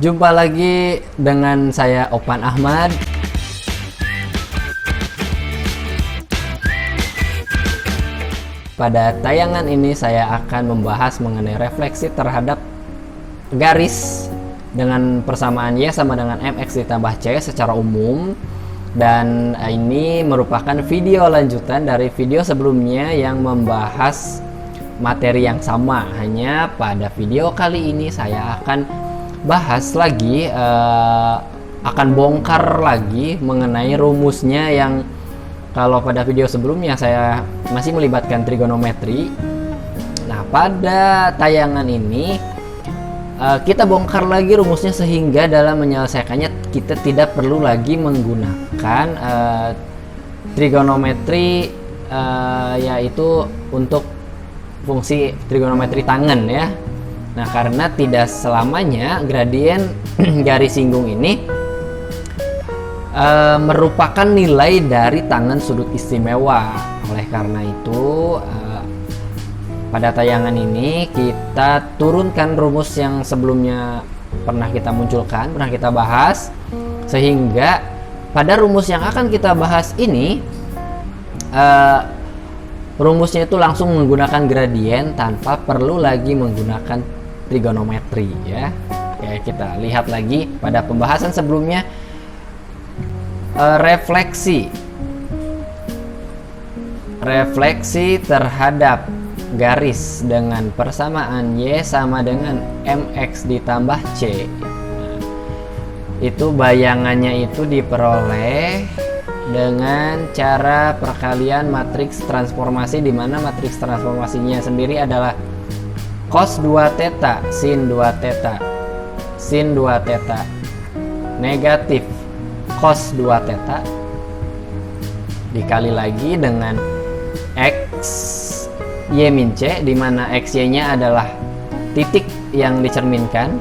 Jumpa lagi dengan saya Opan Ahmad. Pada tayangan ini saya akan membahas mengenai refleksi terhadap garis dengan persamaan Y sama dengan MX ditambah C secara umum. Dan ini merupakan video lanjutan dari video sebelumnya yang membahas materi yang sama. Hanya pada video kali ini saya akan bahas lagi, akan bongkar lagi mengenai rumusnya yang kalau pada video sebelumnya saya masih melibatkan trigonometri. Nah, pada tayangan ini kita bongkar lagi rumusnya sehingga dalam menyelesaikannya kita tidak perlu lagi menggunakan trigonometri, yaitu untuk fungsi trigonometri tangen ya. Nah, karena tidak selamanya gradien garis singgung ini merupakan nilai dari tangen sudut istimewa. Oleh karena itu, pada tayangan ini kita turunkan rumus yang sebelumnya pernah kita munculkan, pernah kita bahas, sehingga pada rumus yang akan kita bahas ini rumusnya itu langsung menggunakan gradien tanpa perlu lagi menggunakan trigonometri ya. Oke, kita lihat lagi pada pembahasan sebelumnya, refleksi terhadap garis dengan persamaan Y sama dengan MX ditambah C. Nah, itu bayangannya itu diperoleh dengan cara perkalian matriks transformasi, di mana matriks transformasinya sendiri adalah cos 2 theta sin 2 theta sin 2 theta negatif cos 2 theta dikali lagi dengan x y min c, di mana x y nya adalah titik yang dicerminkan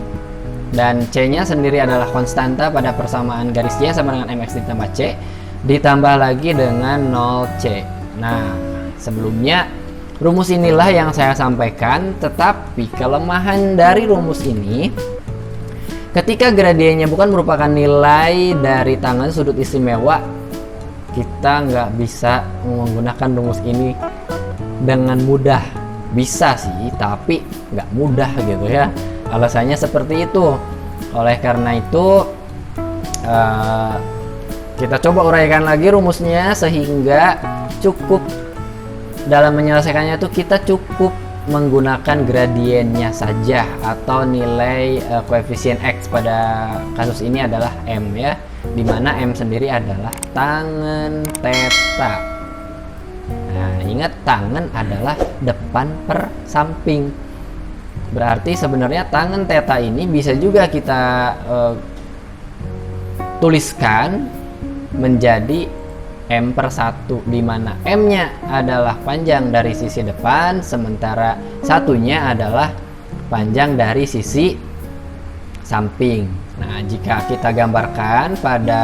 dan c nya sendiri adalah konstanta pada persamaan garis y sama dengan mx ditambah c, ditambah lagi dengan 0c. Nah, sebelumnya rumus inilah yang saya sampaikan, tetapi kelemahan dari rumus ini ketika gradiennya bukan merupakan nilai dari tangen sudut istimewa, kita nggak bisa menggunakan rumus ini dengan mudah. Bisa sih, tapi nggak mudah gitu ya. Alasannya seperti itu. Oleh karena itu, kita coba uraikan lagi rumusnya sehingga cukup dalam menyelesaikannya itu kita cukup menggunakan gradiennya saja atau nilai koefisien X. Pada kasus ini adalah M ya, dimana M sendiri adalah tangen theta. Nah, ingat tangen adalah depan per samping, berarti sebenarnya tangen theta ini bisa juga kita tuliskan menjadi M per 1, di mana M-nya adalah panjang dari sisi depan, sementara satunya adalah panjang dari sisi samping. Nah, jika kita gambarkan pada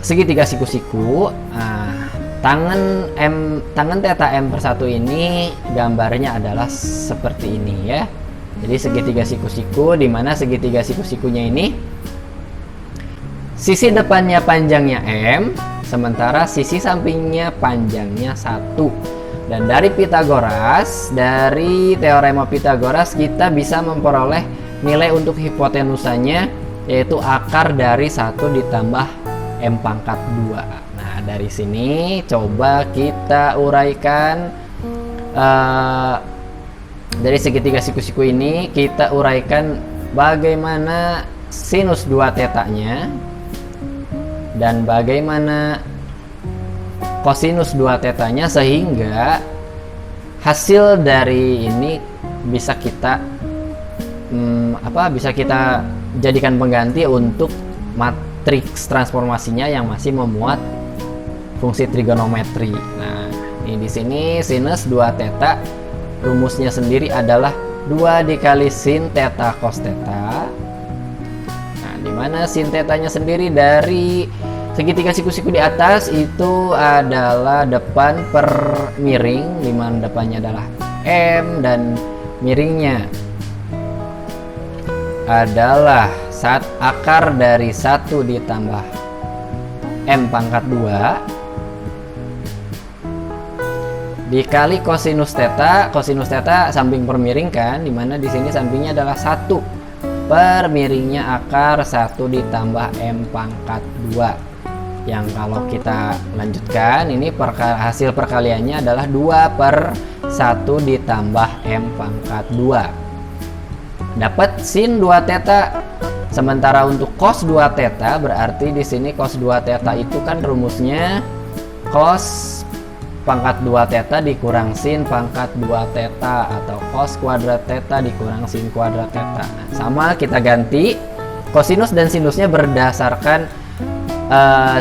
segitiga siku-siku, tangen theta M per 1 ini gambarnya adalah seperti ini ya. Jadi segitiga siku-siku, di mana segitiga siku-sikunya ini sisi depannya panjangnya M, sementara sisi sampingnya panjangnya 1. Dan dari Pythagoras, dari teorema Pythagoras, kita bisa memperoleh nilai untuk hipotenusanya, yaitu akar dari 1 ditambah M pangkat 2. Nah, dari sini coba kita uraikan, dari segitiga siku-siku ini kita uraikan bagaimana sinus 2 tetanya dan bagaimana kosinus 2 tetanya, sehingga hasil dari ini bisa kita bisa kita jadikan pengganti untuk matriks transformasinya yang masih memuat fungsi trigonometri. Nah, ini di sini sinus 2 theta rumusnya sendiri adalah 2 dikali sin theta cos theta. Nah, di mana sin tetanya sendiri dari segitiga siku-siku di atas itu adalah depan per miring, di mana depannya adalah M dan miringnya adalah akar dari 1 ditambah M pangkat 2 dikali kosinus theta. Kosinus theta samping per miring kan, dimana di sini sampingnya adalah 1 per miringnya akar 1 ditambah M pangkat 2, yang kalau kita lanjutkan ini hasil perkaliannya adalah 2 per 1 ditambah M pangkat 2, dapat sin 2 theta. Sementara untuk cos 2 theta berarti di sini cos 2 theta itu kan rumusnya cos pangkat 2 theta dikurang sin pangkat 2 theta, atau cos kuadrat theta dikurang sin kuadrat theta. Sama, kita ganti kosinus dan sinusnya berdasarkan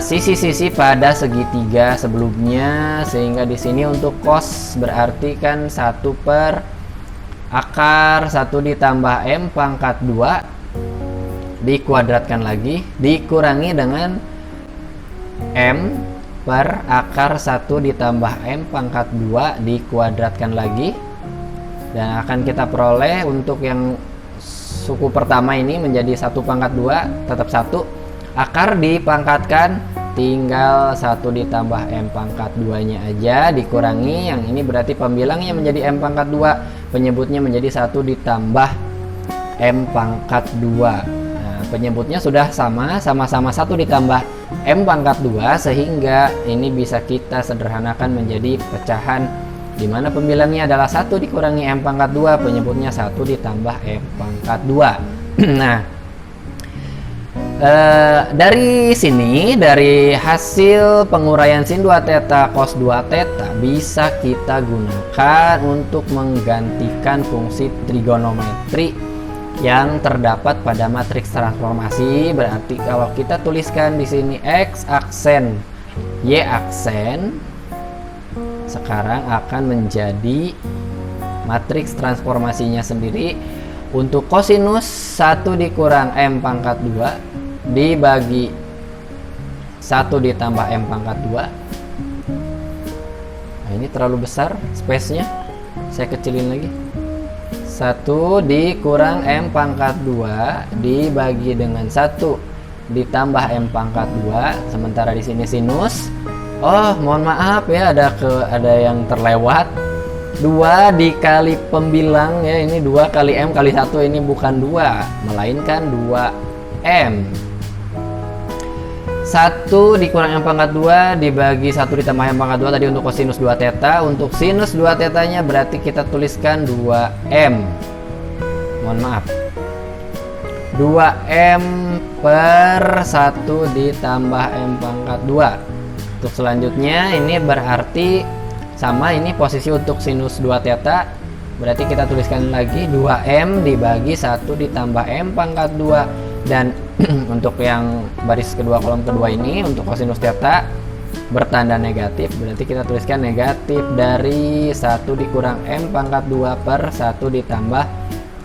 sisi-sisi pada segitiga sebelumnya, sehingga di sini untuk cos berarti kan 1 per akar 1 ditambah M pangkat 2 dikuadratkan lagi dikurangi dengan M per akar 1 ditambah M pangkat 2 dikuadratkan lagi, dan akan kita peroleh untuk yang suku pertama ini menjadi 1 pangkat 2 tetap 1, akar dipangkatkan tinggal 1 ditambah M pangkat 2 nya aja dikurangi, yang ini berarti pembilangnya menjadi M pangkat 2, penyebutnya menjadi 1 ditambah M pangkat 2. Penyebutnya sudah sama-sama 1 ditambah M pangkat 2, sehingga ini bisa kita sederhanakan menjadi pecahan di mana pembilangnya adalah 1 dikurangi M pangkat 2, penyebutnya 1 ditambah M pangkat 2. Nah, dari sini, dari hasil penguraian sin 2 theta cos 2 theta bisa kita gunakan untuk menggantikan fungsi trigonometri yang terdapat pada matriks transformasi. Berarti kalau kita tuliskan di sini X aksen Y aksen, sekarang akan menjadi matriks transformasinya sendiri. Untuk kosinus 1 dikurang M pangkat 2 dibagi 1 ditambah M pangkat 2. Nah, ini terlalu besar space-nya, saya kecilin lagi. 1 dikurang M pangkat 2 dibagi dengan 1 ditambah M pangkat 2. Sementara di sini sinus, mohon maaf ya, ada yang terlewat. 2 dikali pembilang ya, ini 2 kali M kali 1, ini bukan 2 melainkan 2M. 1 dikurang M pangkat 2 dibagi 1 ditambah M pangkat 2 tadi untuk kosinus 2 theta. Untuk sinus 2 tetanya berarti kita tuliskan 2M. Mohon maaf, 2M per 1 ditambah M pangkat 2. Untuk selanjutnya ini berarti sama, ini posisi untuk sinus 2 theta, berarti kita tuliskan lagi 2M dibagi 1 ditambah M pangkat 2. Dan untuk yang baris kedua kolom kedua ini untuk kosinus theta bertanda negatif, berarti kita tuliskan negatif dari 1 dikurang M pangkat 2 per 1 ditambah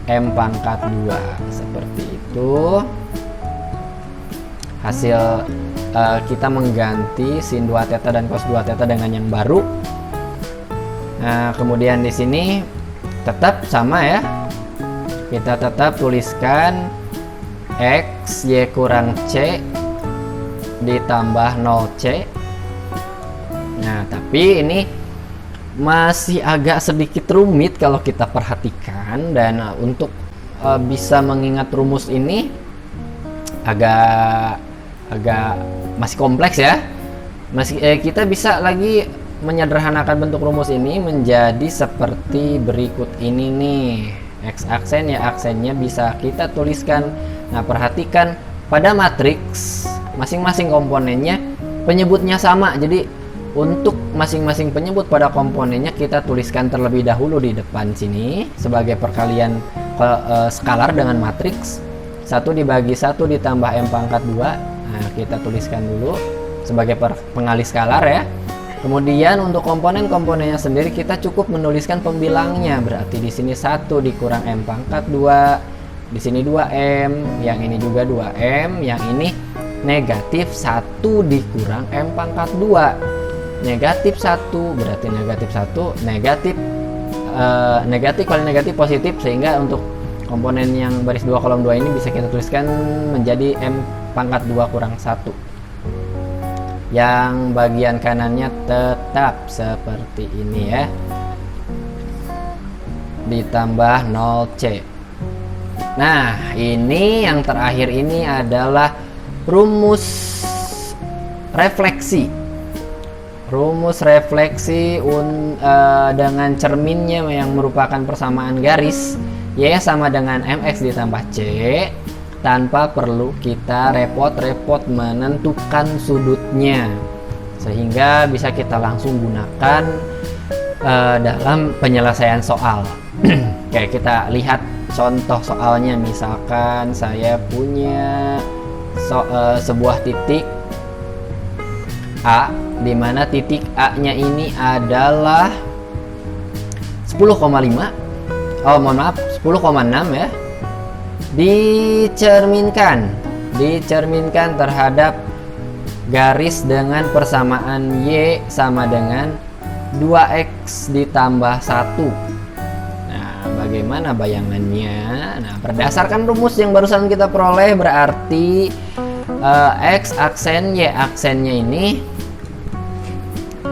M pangkat 2. Seperti itu hasil kita mengganti sin 2 theta dan cos 2 theta dengan yang baru. Nah, kemudian di sini tetap sama ya, kita tetap tuliskan X Y kurang C ditambah 0C. Nah, tapi ini masih agak sedikit rumit kalau kita perhatikan, dan untuk bisa mengingat rumus ini agak masih kompleks ya. Kita bisa lagi menyederhanakan bentuk rumus ini menjadi seperti berikut ini nih. X aksen ya, aksennya bisa kita tuliskan. Nah, perhatikan pada matriks masing-masing komponennya penyebutnya sama. Jadi untuk masing-masing penyebut pada komponennya kita tuliskan terlebih dahulu di depan sini sebagai perkalian skalar dengan matriks. 1 dibagi 1 ditambah M pangkat 2. Nah, kita tuliskan dulu sebagai pengalih skalar ya. Kemudian untuk komponen-komponennya sendiri kita cukup menuliskan pembilangnya. Berarti di sini 1 dikurang M pangkat 2. Di sini 2M, yang ini juga 2M, yang ini negatif 1 dikurang M pangkat 2. Negatif 1 berarti negatif 1, negatif kali negatif positif, sehingga untuk komponen yang baris 2 kolom 2 ini bisa kita tuliskan menjadi M pangkat 2 kurang 1. Yang bagian kanannya tetap seperti ini ya. Ditambah 0C. Nah, ini yang terakhir ini adalah rumus refleksi. Rumus refleksi dengan cerminnya yang merupakan persamaan garis Y sama dengan MX ditambah C, tanpa perlu kita repot-repot menentukan sudutnya, sehingga bisa kita langsung gunakan dalam penyelesaian soal. Oke, kita lihat contoh soalnya. Misalkan saya punya sebuah titik A, di mana titik A-nya ini adalah 10,5. Oh, mohon maaf, 10,6 ya. Dicerminkan terhadap garis dengan persamaan Y sama dengan 2X ditambah 1. Nah, bagaimana bayangannya? Nah, berdasarkan rumus yang barusan kita peroleh, berarti X aksen Y aksennya ini,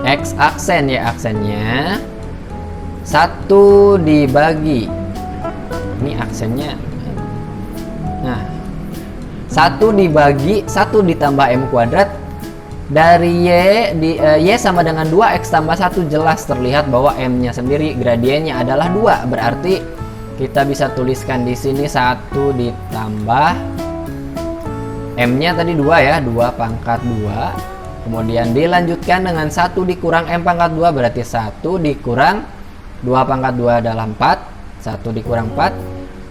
X aksen Y aksennya 1 dibagi, ini aksennya, nah 1 dibagi 1 ditambah M kuadrat dari Y sama dengan 2X tambah 1. Jelas terlihat bahwa M nya sendiri gradiennya adalah 2, berarti kita bisa tuliskan di sini 1 ditambah M nya tadi 2 ya, 2 pangkat 2, kemudian dilanjutkan dengan 1 dikurang M pangkat 2, berarti 1 dikurang 2 pangkat 2 adalah 4, 1 dikurang 4,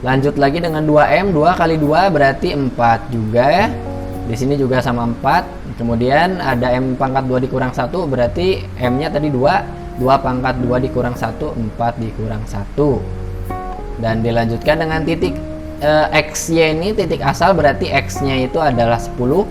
lanjut lagi dengan 2M, 2 kali 2 berarti 4 juga ya, di sini juga sama 4, kemudian ada M pangkat 2 dikurang 1, berarti M nya tadi 2, 2 pangkat 2 dikurang 1, 4 dikurang 1, dan dilanjutkan dengan titik XY ini titik asal, berarti X nya itu adalah 10,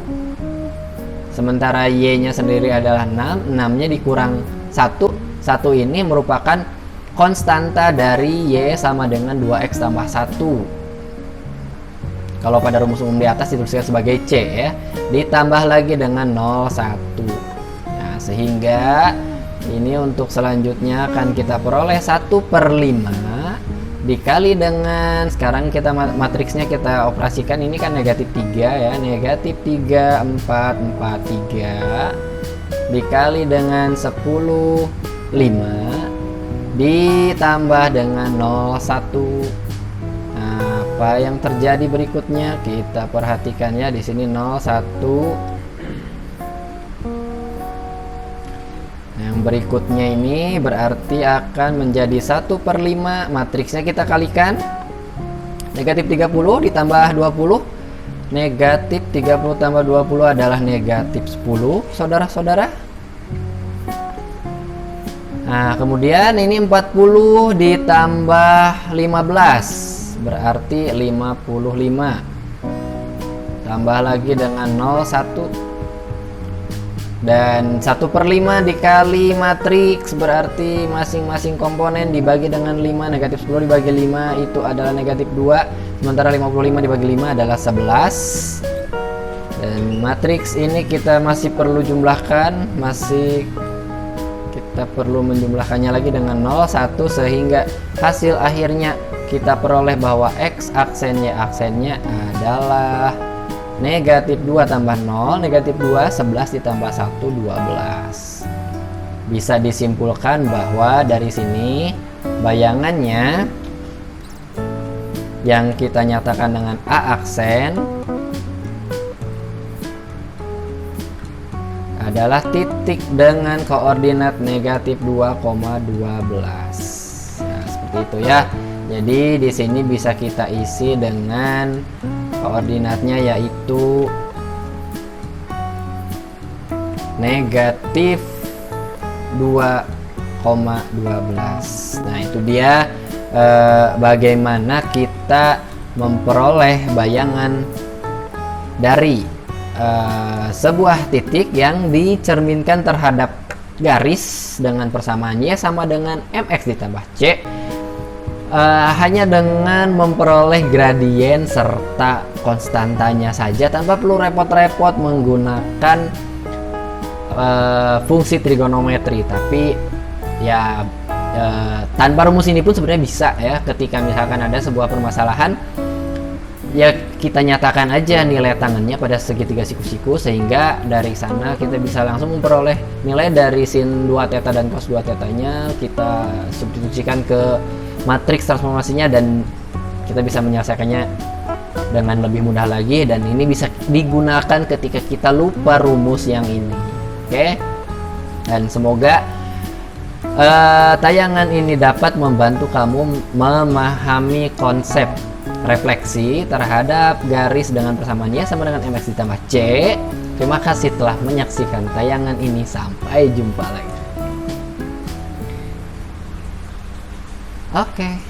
sementara Y nya sendiri adalah 6, 6 nya dikurang 1, 1 ini merupakan konstanta dari Y sama dengan 2X tambah 1. Kalau pada rumus umum di atas dituliskan sebagai C ya, ditambah lagi dengan 01. Nah, sehingga ini untuk selanjutnya akan kita peroleh 1/5 dikali dengan, sekarang kita matriksnya kita operasikan, ini kan negatif 3 ya, negatif 3 4 4 3 dikali dengan 10/5 ditambah dengan 01. Nah, apa yang terjadi berikutnya kita perhatikan ya, di sini 01. Yang berikutnya ini berarti akan menjadi 1/5, matriksnya kita kalikan, negatif 30 ditambah 20, negatif 30 tambah 20 adalah negatif 10 saudara-saudara. Nah, kemudian ini 40 ditambah 15 berarti 55, tambah lagi dengan 01, dan 1/5 dikali matriks berarti masing-masing komponen dibagi dengan 5, negatif 10 dibagi 5 itu adalah negatif 2, sementara 55 dibagi 5 adalah 11. Dan matriks ini kita masih perlu jumlahkan, kita perlu menjumlahkannya lagi dengan 01, sehingga hasil akhirnya kita peroleh bahwa X aksen Y aksennya adalah negatif 2 tambah 0, negatif 2, 11 ditambah 1, 12. Bisa disimpulkan bahwa dari sini bayangannya yang kita nyatakan dengan A aksen adalah titik dengan koordinat negatif 2,12. Nah, seperti itu ya. Jadi di sini bisa kita isi dengan koordinatnya yaitu negatif 2,12. Nah, itu dia bagaimana kita memperoleh bayangan dari sebuah titik yang dicerminkan terhadap garis dengan persamaan Y sama dengan MX ditambah C hanya dengan memperoleh gradien serta konstantanya saja tanpa perlu repot-repot menggunakan fungsi trigonometri. Tapi ya tanpa rumus ini pun sebenarnya bisa ya, ketika misalkan ada sebuah permasalahan ya kita nyatakan aja nilai tangannya pada segitiga siku-siku, sehingga dari sana kita bisa langsung memperoleh nilai dari sin 2 theta dan cos 2 theta-nya, kita substitusikan ke matriks transformasinya dan kita bisa menyelesaikannya dengan lebih mudah lagi, dan ini bisa digunakan ketika kita lupa rumus yang ini. Oke? Dan semoga tayangan ini dapat membantu kamu memahami konsep refleksi terhadap garis dengan persamaan Y sama dengan mx ditambah c. Terima kasih telah menyaksikan tayangan ini. Sampai jumpa lagi. Oke.